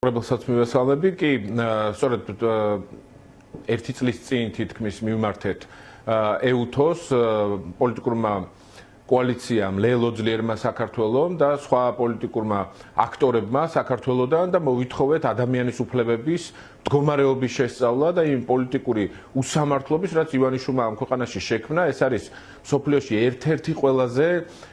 Rebelსაც მივესალმები, კი, სწორედ ერთი წლის წინ თითქმის მივმართეთ EUTOS პოლიტიკურმა კოალიციამ ლელო ძლიერმა საქართველოს და სხვა პოლიტიკურმა აქტორებმა საქართველოსდან და მოვითხოვეთ ადამიანის უფლებების მდგომარეობის შესწავლა და იმ პოლიტიკური უსამართლობის, რაც ივანიშვილმა ამ ქვეყანაში შექმნა, ეს არის მსოფლიოში ერთ-ერთი ყველაზე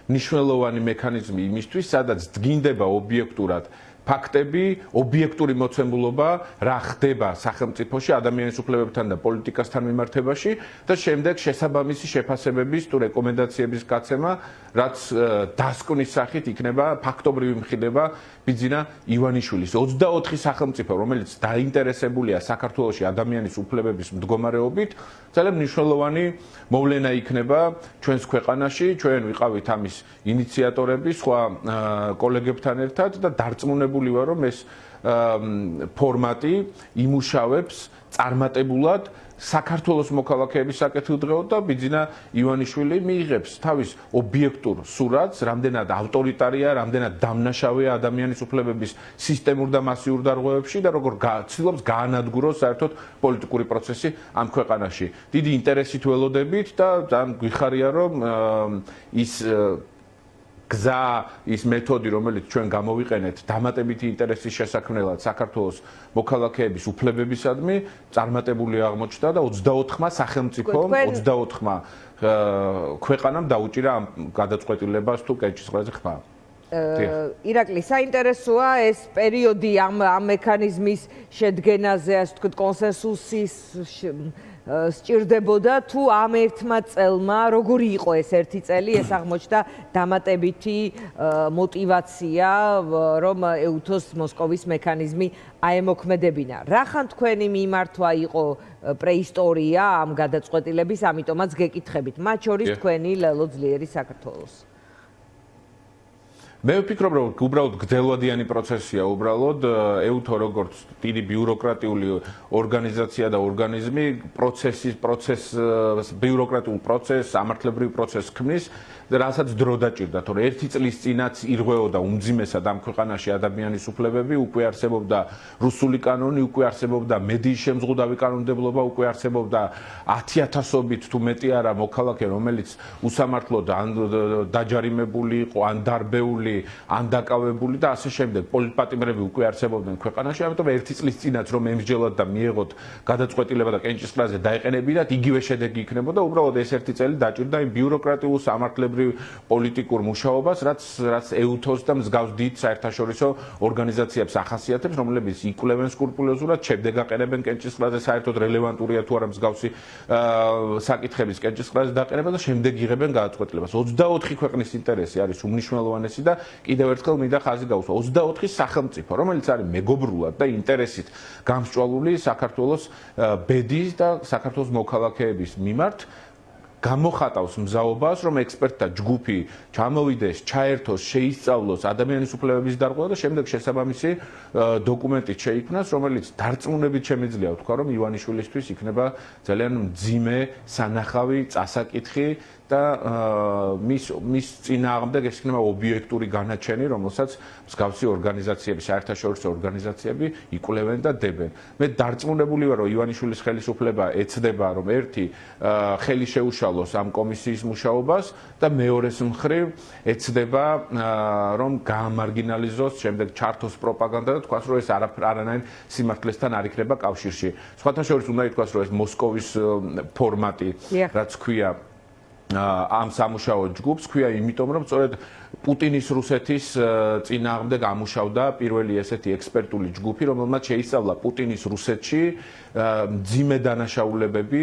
მნიშვნელოვანი მექანიზმი იმისთვის, სადაც დგინდება ობიექტურად ფაქტები, ობიექტური მოცემულობა, რა ხდება სახელმწიფოში ადამიანის უფლებებთან და პოლიტიკასთან მიმართებაში და შემდეგ შესაბამისი შეფასებების თუ რეკომენდაციების გაცემა, რაც დასკვნის სახით იქნება ფაქტობრივი მხილება ბიძინა ივანიშვილის 24 სახელმწიფო, რომელიც დაინტერესებულია საქართველოში ადამიანის უფლებების მდგომარეობით, ძალიან მნიშვნელოვანი მოვლენა იქნება ჩვენს ქვეყანაში, ჩვენ ვიყავით ამის ინიციატორები სხვა კოლეგებთან ერთად და დარწმუნებული ვარ, რომ ეს ფორმატი იმუშავებს წარმატებულად საქართველოს მოქალაქეების საკეთილდღეოდ და ბიძინა ივანიშვილი მიიღებს თავის ობიექტურ სურათს, რამდენად ავტორიტარია, რამდენად დამნაშავეა ადამიანის უფლებების სისტემურ და მასიურ დარღვევებში და როგორ ცდილობს გაანადგუროს საერთოდ პოლიტიკური პროცესი ამ ქვეყანაში. დიდი ინტერესით ველოდებით და ძალიან გვიხარია, რომ ის გზა, ის მეთოდი, რომელიც ჩვენ გამოვიყენეთ დამატებითი ინტერესის შესაქმნელად საქართველოს მოქალაქეების უფლებებისადმი, წარმატებული აღმოჩნდა და 24-მა სახელმწიფომ, 24-მა ქვეყანამ დაუჭირა ამ გადაწყვეტილებას თუ კენჭისყრაზე ხმა. ირაკლი, საინტერესოა ეს პერიოდი ამ მექანიზმის შედგენაზე, ასე ვთქვით, კონსენსუსის სჭირდებოდა თუ ამ ერთმა წელმა როგორი იყო ეს ერთი წელი, ეს აღმოჩნდა დამატებითი мотиваცია, რომ EUTOS მოსკოვის მექანიზმი აემოქმედებინა. რახან თქვენი მიმართვა იყო პრეისტორია ამ გადაწყვეტილების, ამიტომაც გეკითხებით, მათ შორის თქვენი ლელო ძლიერი საქართველოს. მე ვფიქრობ, რომ უბრალოდ გრძელვადიანი პროცესია, უბრალოდ EUTO როგორც დიდი ბიუროკრატიული ორგანიზაცია და ორგანიზმი ბიუროკრატიულ პროცესს, სამართლებრივ პროცესს ქმნის, რასაც დრო დაჭირდა, თორე ერთი წლის წინაც ირღვეოდა უმძიმესად ამ ქვეყანაში ადამიანის უფლებები, უკვე არსებობდა რუსული კანონი, უკვე არსებობდა მედიის შემზღუდავი კანონმდებლობა, უკვე არსებობდა 10,000-ობით თუ მეტი არა მოქალაქე, რომელიც უსამართლოდ ან დაჯარიმებული იყო, ან დარბეული, ან დაკავებული და ასე შემდეგ. პოლიტპატიმრები უკვე არსებობდნენ ქვეყანაში, ამიტომ ერთი წლის წინაც რომ ემსჯელოთ და მიეღოთ გადაწყვეტილება და კენჭისყრაზე დაეყენებინათ, იგივე შედეგი იქნებოდა, უბრალოდ ეს ერთი წელი დაჭირდა იმ ბიუროკრატიულ სამართლებრივ პოლიტიკურ მუშაობას, რაც EUTOS და მსგავს დიდ საერთაშორისო ორგანიზაციებს ახასიათებს, რომლებიც იკვლევენ სკრუპულოზურად, შემდეგ აყენებენ კენჭისყრაზე, საერთოდ რელევანტურია თუ არა მსგავსი საკითხების კენჭისყრაზე დაყენება და შემდეგ იღებენ გადაწყვეტილებას. 24 ქვეყნის ინტერესი არის უმნიშვნელოვანესი და კიდევ ერთხელ მინდა ხაზი გაუსვა 24 სახელმწიფო, რომელიც არის მეგობრულად და ინტერესით გამსჭვალული საქართველოს ბედის და საქართველოს მოქალაქეების მიმართ გამოხატავს მზაობას, რომ ექსპერტთა ჯგუფი ჩამოვიდეს, ჩაერთოს, შეისწავლოს ადამიანის უფლებების დარღვევა და შემდეგ შესაბამისი დოკუმენტით შეიქმნას, რომელიც დარწმუნებით შემიძლია ვთქვა, რომ ივანიშვილისთვის იქნება ძალიან მძიმე სანახავი წასაკითხი და მის წინააღმდეგ ეს იქნება ობიექტური განაჩენი, რომელსაც მსგავსი ორგანიზაციები, საერთაშორისო ორგანიზაციები იკვლევენ და დებენ. მე დარწმუნებული ვარ, რომ ივანიშვილის ხელისუფლება ეცდება, რომ ერთი ხელი შეუშალოს ამ კომისიის მუშაობას და მეორეს მხრივ ეცდება, რომ გაამარგინალიზოს, შემდეგ ჩართოს პროპაგანდა და თქვას, რომ ეს არანაირ სიმართლესთან არ იქნება კავშირში. სხვათა შორის უნდა ითქვას, რომ ეს მოსკოვის ფორმატი, რაც ქვია ამ სამუშაო ჯგუფს, ქვია იმიტომ, რომ სწორედ პუტინის რუსეთის წინააღმდეგ ამუშავდა პირველი ესეთი ექსპერტული ჯგუფი, რომელმაც შეისწავლა პუტინის რუსეთში მძიმე დანაშაულებები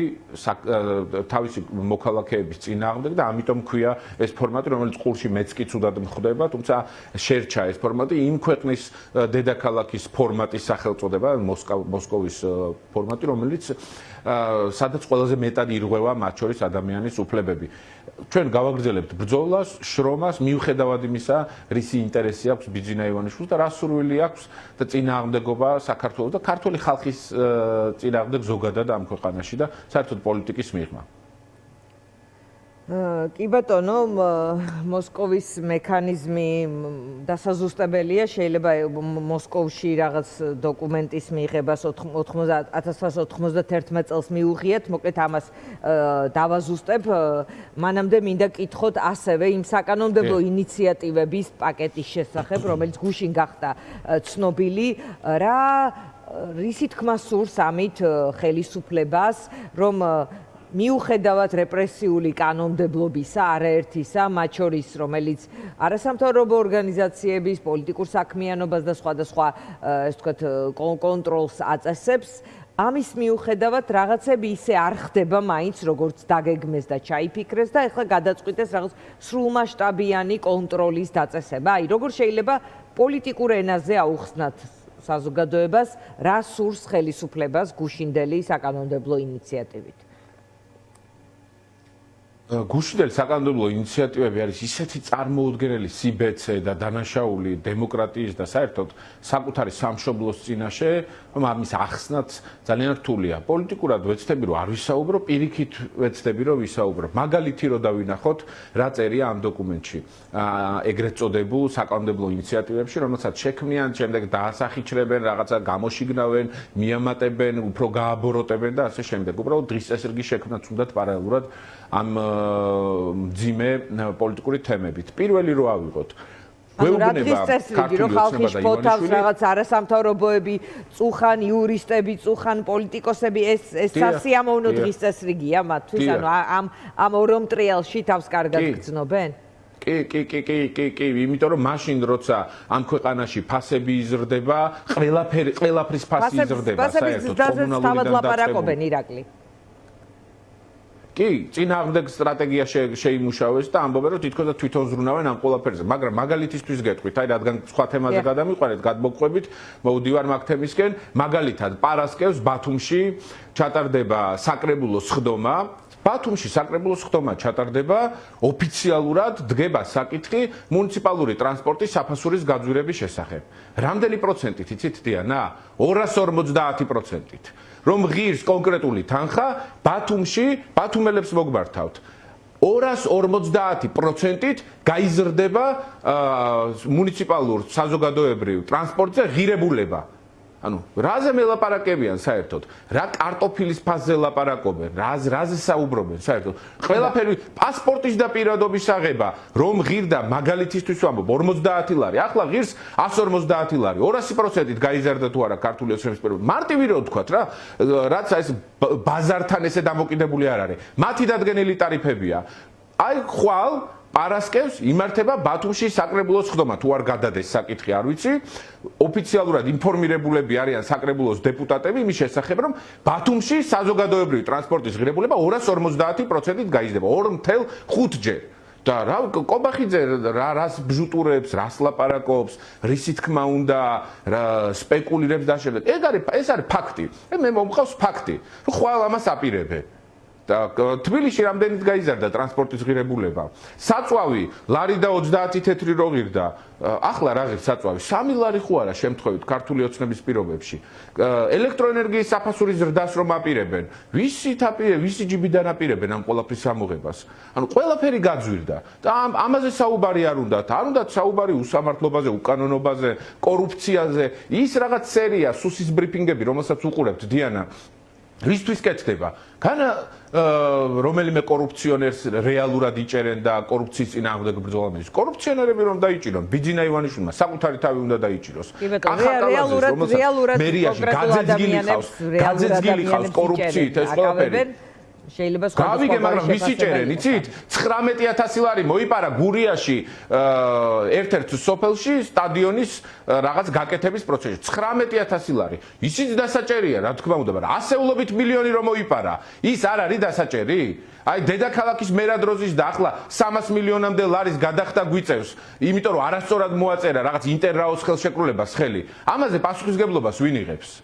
თავისი მოქალაქეების წინააღმდეგ და ამიტომ ქვია ეს ფორმატი, რომელიც ყურში მეც კი ცუდად მხვდება, თუმცა შერჩა ეს ფორმატი იმ ქვეყნის დედაქალაქის ფორმატის სახელწოდება, მოსკოვის ფორმატი, რომელიც სადაც ყველაზე მეტად ირღვევა მათ შორის ადამიანის უფლებები. ჩვენ გავაგრძელებთ ბრძოლას, შრომას, მიუხედავად იმისა, რისი ინტერესი აქვს ბიძინა ივანიშვილს და რა სურვილი აქვს და წინააღმდეგობა საქართველოს და ქართული ხალხის წინააღმდეგ ზოგადად ამ ქვეყანაში და საერთოდ პოლიტიკის მიღმა. კი ბატონო, მოსკოვის მექანიზმი დასაზუსტებელია, შეიძლება მოსკოვში რაღაც დოკუმენტის მიღებას 1991 წელს მიუღიათ, მოკლედ ამას დავაზუსტებ. მანამდე მინდა კითხოთ ასევე იმ საკანონმდებლო ინიციატივების პაკეტის შესახებ, რომელიც გუშინ გახდა ცნობილი, რისი თქმა სურს ამით ხელისუფლებას, რომ მიუხედავად რეპრესიული კანონმდებლობისა, არაერთისა, მათ შორის, რომელიც არასამთავრობო ორგანიზაციების, პოლიტიკურ საქმიანობას და სხვადასხვა, ეს ვთქვათ, კონტროლს აწესებს, ამის მიუხედავად რაღაცები ისე არ ხდება მაინც, როგორც დაგეგმეს და ჩაიფიქრეს და ეხლა გადაწყვიტეს რაღაც სრულმასშტაბიანი კონტროლის დაწესება. აი, როგორ შეიძლება პოლიტიკურ ენაზე აუხსნათ საზოგადოებას, რა სურს ხელისუფლებას გუშინდელი საკანონმდებლო ინიციატივით? გუშინდელი საკანონმდებლო ინიციატივები არის ისეთი წარმოუდგენელი სიბეცე და დანაშაული დემოკრატიის და საერთოდ საკუთარი სამშობლოს წინაშე, რომ ამის ახსნაც ძალიან რთულია. პოლიტიკურად ვეცდები რომ არ ვისაუბრო, პირიქით ვეცდები რომ ვისაუბრო. მაგალითი რომ დავინახოთ, რა წერია ამ დოკუმენტში, ეგრეთ წოდებულ საკანონმდებლო ინიციატივებში, რომელსაც შექმნიან, შემდეგ დაასახიჩრებენ, რაღაცა გამოშიგნავენ, მიამატებენ, უფრო გააბოროტებენ და ასე შემდეგ. უბრალოდ დღის წესრიგი შექმნათ უნდათ პარალელურად ამ მძიმე პოლიტიკური თემებით. პირველი რო ავიღოთ. გვეუბნება ქართული რომ ხალხი შფოთავს რაღაც არასამთავრობოები, წუხან იურისტები, წუხან პოლიტიკოსები, ეს სასიამოვნო დღის წესრიგია მათთვის, ანუ ამ ორომტრიალში თავს კარგად გრძნობენ? კი, იმიტომ რომ მაშინ როცა ამ ქვეყანაში ფასები იზრდება, ყველაფრის ფასი იზრდება, საერთოდ კომუნალური ლაპარაკობენ ირაკლი. კი, წინააღმდეგ სტრატეგია შეიმუშავეს და ამბობენ რომ თითქოს თვითონ ზრუნავენ ამ ყველაფერზე, მაგრამ მაგალითისთვის გეტყვით, აი რადგან სხვა თემაზე გადამიყვანეთ, გადმოგყვებით, მოვდივარ მაგ თემისკენ, მაგალითად პარასკევს ბათუმში ჩატარდება საკრებულოს სხდომა. ბათუმში საკრებულოს სხდომა ჩატარდება, ოფიციალურად დგება საკითხი მუნიციპალური ტრანსპორტის საფასურის გაძვირების შესახებ. რამდენი პროცენტით იცით დიანა? 250%-ით. რომ ღირს კონკრეტული თანხა ბათუმში ბათუმელებს მოგმართავთ. 250%-ით გაიზრდება მუნიციპალურ საზოგადოებრივ ტრანსპორტზე ღირებულება. ანუ რაზე მელაპარაკებიან საერთოდ? რა კარტოფილის ფასზე ლაპარაკობენ? რაზე საუბრობენ საერთოდ? ყველაფერი პასპორტის და პირადობის აღება, რომ ღირდა მაგალითისთვის ვამბობ 50 ლარი, ახლა ღირს 150 ლარი, 200%-ით გაიზარდა თუ არა ქართული ოცნების პირობები. მარტივი რო ვთქვათ რა, რაც ეს ბაზართან ესე დამოკიდებული არ არის. მათი დადგენილი ტარიფებია. აი ხვალ პარასკევს იმართება ბათუმში საკრებულოს სხდომა, თუ არ გადადეს საკითხი, არ ვიცი. ოფიციალურად ინფორმირებულები არიან საკრებულოს დეპუტატები იმის შესახებ, რომ ბათუმში საზოგადოებრივი ტრანსპორტის ღირებულება 250%-ით გაიზრდება, 2.5-ჯერ. და რა კობახიძე რას ბჟუტურებს, რას ლაპარაკობს, რისი თქმა უნდა, სპეკულირებს და შემდეგ. ეს არის ფაქტი. მე მომყავს ფაქტი. ხვალ ამას აპირებენ. და თბილისში რამდენით გაიზარდა ტრანსპორტის ღირებულება? საწვავი ლარი და 30 თეთრი რო ღირდა. ახლა რა ღირს საწვავი? 3 ლარი ხო არა შემთხვევით ქართული ოცნების პირობებში. ელექტროენერგიის საფასურის ზრდას რომ აპირებენ, ვისი ჯიბიდან აპირებენ ამ ყველაფრის ამოღებას? ანუ ყველაფერი გაძვირდა. და ამაზე საუბარი არ უნდათ. არ უნდათ საუბარი უსამართლობაზე, უკანონობაზე, კორუფციაზე. ის რაღაც სერია სუსის ბრიფინგები, რომელსაც უყურებთ დიანა. ვისთვის კეთდება? განა რომელიმე კორუფციონერს რეალურად იჭერენ და კორუფციის წინააღმდეგ ბრძოლამდის. კორუფციონერები რომ დაიჭირონ, ბიძინა ივანიშვილმა საკუთარი თავი უნდა დაიჭიროს. რეალურად მერიაში გაძეძგილი ხავს კორუფციით ეს ყველაფერი. შეიძლება გავიგე, მაგრამ ვისი ჭერენ, იცით? 19000 ლარი მოიპარა გურიაში ერთ-ერთ სოფელში სტადიონის რაღაც გაკეთების პროცესში. 19000 ლარი. ისიც დასაჭერია, რა თქმა უნდა, მაგრამ ასეულობით მილიონი რომ მოიპარა, ის არ არის დასაჭერი? აი დედაქალაქის მერადროზის და ახლა 300 მილიონამდე ლარის გადახდა გვიწევს, იმიტომ რომ არასწორად მოაწერა რაღაც ინტერრაოს ხელშეკრულებას ხელი. ამაზე პასუხისგებლობას ვინ იღებს?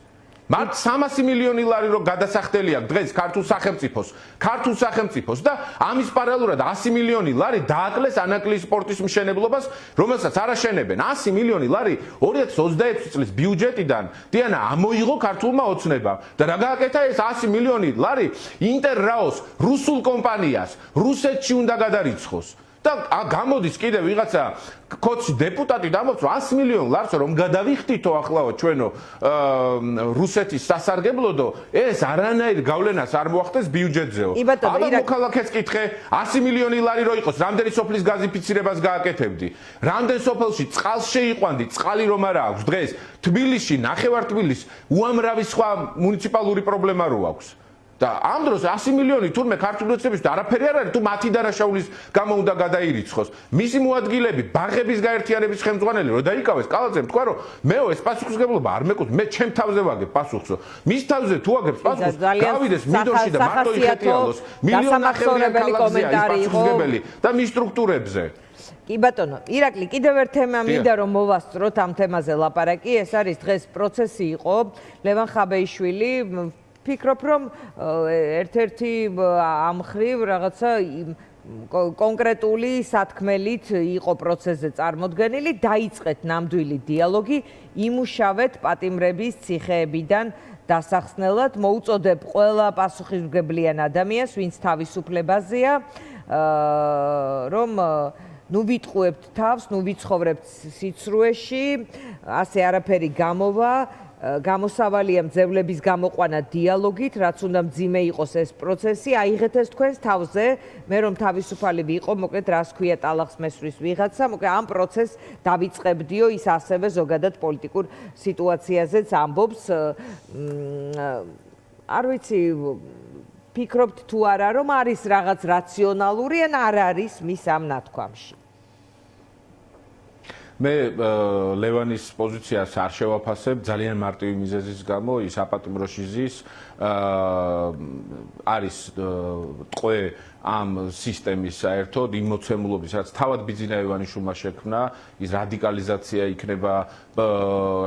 მათ 300 მილიონი ლარი რო გადასახდელი აქვს დღეს ქართულ სახელმწიფოს და ამის პარალელურად 100 მილიონი ლარი დააკლეს ანაკლიის სპორტის მშენებლობას, რომელსაც არ აშენებენ. 100 მილიონი ლარი 2026 წლის ბიუჯეტიდან დიანა ამოიღო ქართულმა ოცნებამ და რა გააკეთა ეს 100 მილიონი ლარი ინტერრაოს რუსულ კომპანიას რუსეთში უნდა გადარიცხოს. და გამოდის კიდევ ვიღაცა კოცი დეპუტატი დამოწვა 100 მილიონ ლარს რომ გადავიხდითო ახლავე ჩვენო რუსეთის სასარგებლოდო ეს არანაირ გავლენას არ მოახდენს ბიუჯეტზეო. აბა მოქალაქეს კითხე 100 მილიონი ლარი რო იყოს რამდენი სოფლის გაზიფიცირებას გააკეთებდი რამდენ სოფელში წყალს შეიყვანდი წყალი რომ არა აქვს დღეს თბილისში ნახევარ თბილისს უამრავი სხვა მუნიციპალური პრობლემა რო აქვს. და ამ დროს 100 მილიონი თურმე ქართული ოცნების არაფერი არ არის თუ მათი დანაშაულის გამო უნდა გადაირიცხოს. მისი მოადგილეები ბაღების გაერთიანების ხელმძღვანელი რო დაიკავეს კალაძემ თქვა რომ მეო ეს პასუხისმგებლობა არ მეკუთვნის მე ჩემ თავზე ვაგებ პასუხსო. მის თავზე თუ აგებს პასუხს გავიდეს მინდორში და მარტო იხეთიალოს დასამახსოვრებელი კომენტარი იყო და მის სტრუქტურებზე. კი ბატონო, ირაკლი, კიდევ ერთ თემა მინდა რომ მოვასწროთ ამ თემაზე ლაპარაკი, ეს არის დღეს პროცესი იყო ლევან ხაბეიშვილი ფიქრობ რომ ერთ-ერთი ამ მხრივ რაღაცა კონკრეტული სათქმელით იყო პროცესზე წარმოდგენილი, დაიწყეთ ნამდვილი დიალოგი, იმუშავეთ პატიმრების ციხეებიდან დასახსნელად, მოუწოდებ ყველა პასუხისმგებლიან ადამიანს, ვინც თავისუფლებაზეა, რომ ნუ ვიტყუებთ თავს, ნუ ვიცხოვრებთ სიცრუეში, ასე არაფერი გამოვა. გამოსავალია მძევლების გამოყვანა დიალოგით, რაც უნდა მძიმე იყოს ეს პროცესი, აიღეთ ეს თქვენს თავზე, მე რომ თავისუფალი ვიყო, მოკლედ რას ქვია ტალახს მესვრის ვიღაცა, მოკლედ ამ პროცესს დავიწყებდიო, ის ასევე ზოგადად პოლიტიკურ სიტუაციაზეც ამბობს. არ ვიცი, ფიქრობთ თუ არა, რომ არის რაღაც რაციონალური ან არ არის მის ამ ნათქვამში. მე ლევანის პოზიციას არ შევაფასებ ძალიან მარტივი მიზეზის გამო ის აპატიმროში ზის არის ტყვე ამ სისტემის საერთოდ იმ მოცემულობის რაც თავად ბიძინა ივანიშვილმა შექმნა ის რადიკალიზაცია იქნება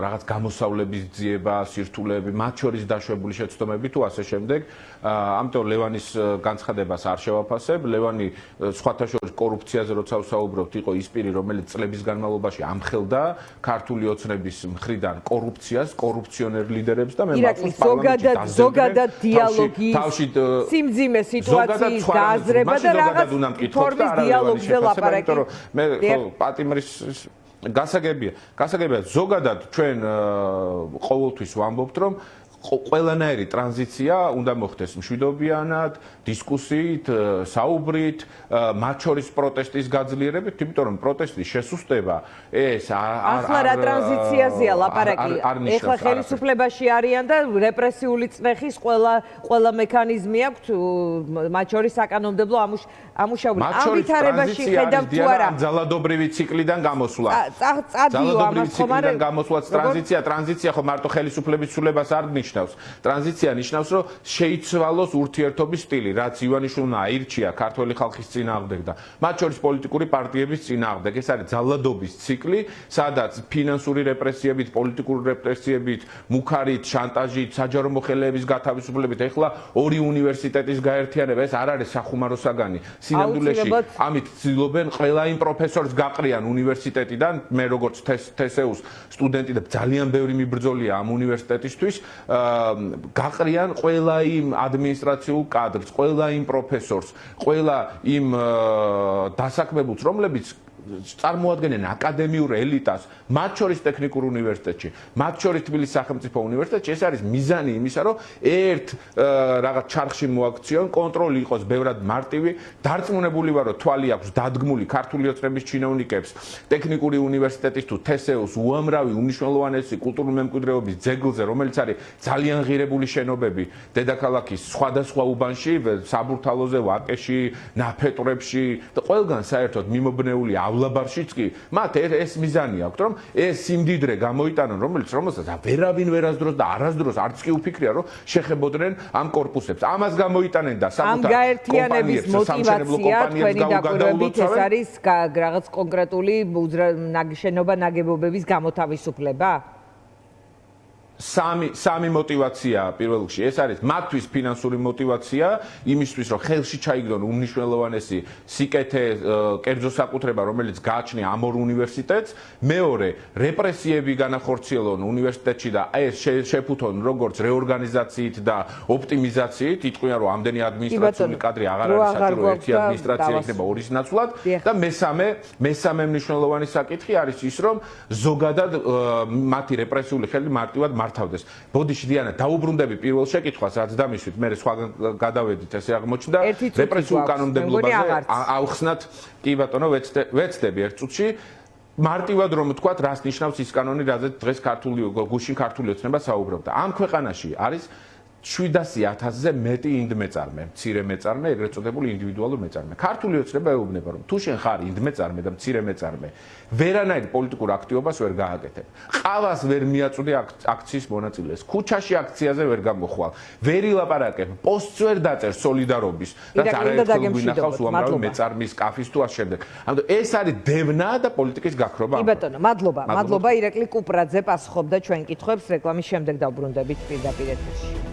რაღაც გამოსავლების ძიება სირთულეები მათ შორის დაშვებული შეცდომები თუ ასე შემდეგ ამიტომ ლევანის განცხადებას არ შევაფასებ ლევანი სხვათა შორის კორუფციაზე როცა ვსაუბრობთ იყო ის პირი რომელიც წლების განმავლობაში ამხელდა ქართული ოცნების მხრიდან კორუფციას კორუფციონერ ლიდერებს და მე მართლაც პარლამენტში ზოგადად დიალოგის სიმძიმე სიტუაციის გააზრება და რაღაც ფორმის დიალოგზე ლაპარაკი მე პატიმრის გასაგებია ზოგადად ჩვენ ყოველთვის ვამბობთ რომ ყველანაირი ტრანზიცია უნდა მოხდეს მშვიდობიანად, დისკუსიით, საუბრით, მათ შორის პროტესტის გაძლიერებით, იმიტომ რომ პროტესტის შესუსტება ეს ახლა რა ტრანზიციაზეა ლაპარაკი? ეხლა ხელისუფლებაში არიან და რეპრესიული წნეხის ყველა მექანიზმი აქვთ, მათ შორის საკანონმდებლო ამუშავებელი. ამ ვითარებაში ხედავთ თუ არა? ძალადობრივი ციკლიდან გამოსვლა. წადიო ამას ხომ არა? გამოსვლაც ტრანზიცია ხო მარტო ხელისუფლების ცვლილებას არ ნიშნავს. ტრანზიცია ნიშნავს, რომ შეიცვალოს ურთიერთობის სტილი, რაც ივანიშვილმა აირჩია ქართველი ხალხის წინააღმდეგ და მათ შორის პოლიტიკური პარტიების წინააღმდეგ. ეს არის ძალადობის ციკლი, სადაც ფინანსური რეპრესიებით, პოლიტიკური რეპრესიებით, მუქარით, შანტაჟით, საჯარო მოხელეების გათავისუფლებით, ეხლა ორი უნივერსიტეტის გაერთიანება, ეს არ არის სახუმარო საგანი. სინამდვილეში ამით ცდილობენ ყველა იმ პროფესორს გაყრიან უნივერსიტეტიდან, მე როგორც თსეუს სტუდენტი და ძალიან ბევრი მიბრძოლია ამ უნივერსიტეტისთვის. გაყრიან ყველა იმ ადმინისტრაციულ კადრს, ყველა იმ პროფესორს, ყველა იმ დასაქმებულს, რომლებიც წარმოადგენენ აკადემიურ ელიტას, მათ შორის ტექნიკურ უნივერსიტეტში, მათ შორის თბილისის სახელმწიფო უნივერსიტეტში, ეს არის მიზანი იმისა, რომ ერთ რაღაც ჩარხში მოაქციონ, კონტროლი იყოს ბევრად მარტივი, დარწმუნებული ვარ, რომ თვალი აქვს დადგმული ქართული ოცნების ჩინოვნიკებს, ტექნიკური უნივერსიტეტის თუ თსეუს უამრავი უმნიშვნელოვანესი კულტურული მემკვიდრეობის ძეგლზე, რომელიც არის ძალიან ღირებული შენობები დედაქალაქის სხვადასხვა უბანში, საბურთალოზე, ვაკეში, ნაფეტვრებში და ყველგან საერთოდ მიმობნეული ავლაბარშიც კი მათ ეს მიზანი აქვს რომ ეს სიმდიდრე გამოიტანონ რომელსაც ვერავინ ვერასდროს და არასდროს არც კი უფიქრია რომ შეხებოდნენ ამ კორპუსებს ამას გამოიტანენ და საკუთარ ამ გაერთიანების მოტივაცია თქვენი დაკვირვებით ეს არის რაღაც კონკრეტული შენობა ნაგებობების გამოთავისუფლება სამი мотиваცია პირველ რიგში ეს არის მათთვის ფინანსური мотиваცია იმისთვის რომ ხელში ჩაიგდონ უმნიშვნელოვანესი სიკეთე კერძო საკუთრება რომელიც გააჩნია ამ ორ უნივერსიტეტს მეორე რეპრესიები განახორციელონ უნივერსიტეტში და ეს შეფუთონ როგორც რეორგანიზაციით და ოპტიმიზაციით იტყვიან რომ ამდენი ადმინისტრაციული კადრი აღარ არის საჭირო ერთი ადმინისტრაცია იქნება ორის ნაცვლად და მესამე მნიშვნელოვანი საკითხი არის ის რომ ზოგადად მათი რეპრესიული ხელი მარტივად მართავდეს. ბოდიში დიანა დაუბრუნდები პირველ შეკითხვას რაც დამისვით მე სხვა გადავედით ესე აღმოჩნდა რეპრესიულ კანონმდებლობაზე ავხსნათ კი ბატონო ვეცდები ერთ წუთში მარტივად რომ ვთქვათ რას ნიშნავს ის კანონი რაზეც დღეს გუშინ ქართული ოცნება საუბრობდა ამ ქვეყანაში არის 700,000-ზე მეტი ინდმეწარმე, მცირე მეწარმე, ეგრეთ წოდებული ინდივიდუალური მეწარმე. ქართული ოცნება ეუბნება, რომ თუ შენ ხარ ინდმეწარმე და მცირე მეწარმე, ვერანაირ პოლიტიკურ აქტივობას ვერ გააკეთებ. ყავას ვერ მიაწვდი აქციის მონაწილეს, ქუჩაში აქციაზე ვერ გამოხვალ, ვერ ილაპარაკებ, პოსტს ვერ დაწერ სოლიდარობის, რაც არაერთხელ გვინახავს უამრავი მეწარმის კაფის თუ ამ შემდეგ. ამიტომ ეს არის დევნა და პოლიტიკის გაქრობა. კი ბატონო, მადლობა ირაკლი კუპრაძე პასუხობდა ჩვენ კითხვებს რეკლამის შემდეგ დავბრუნდებით პირდაპირ ეთერში.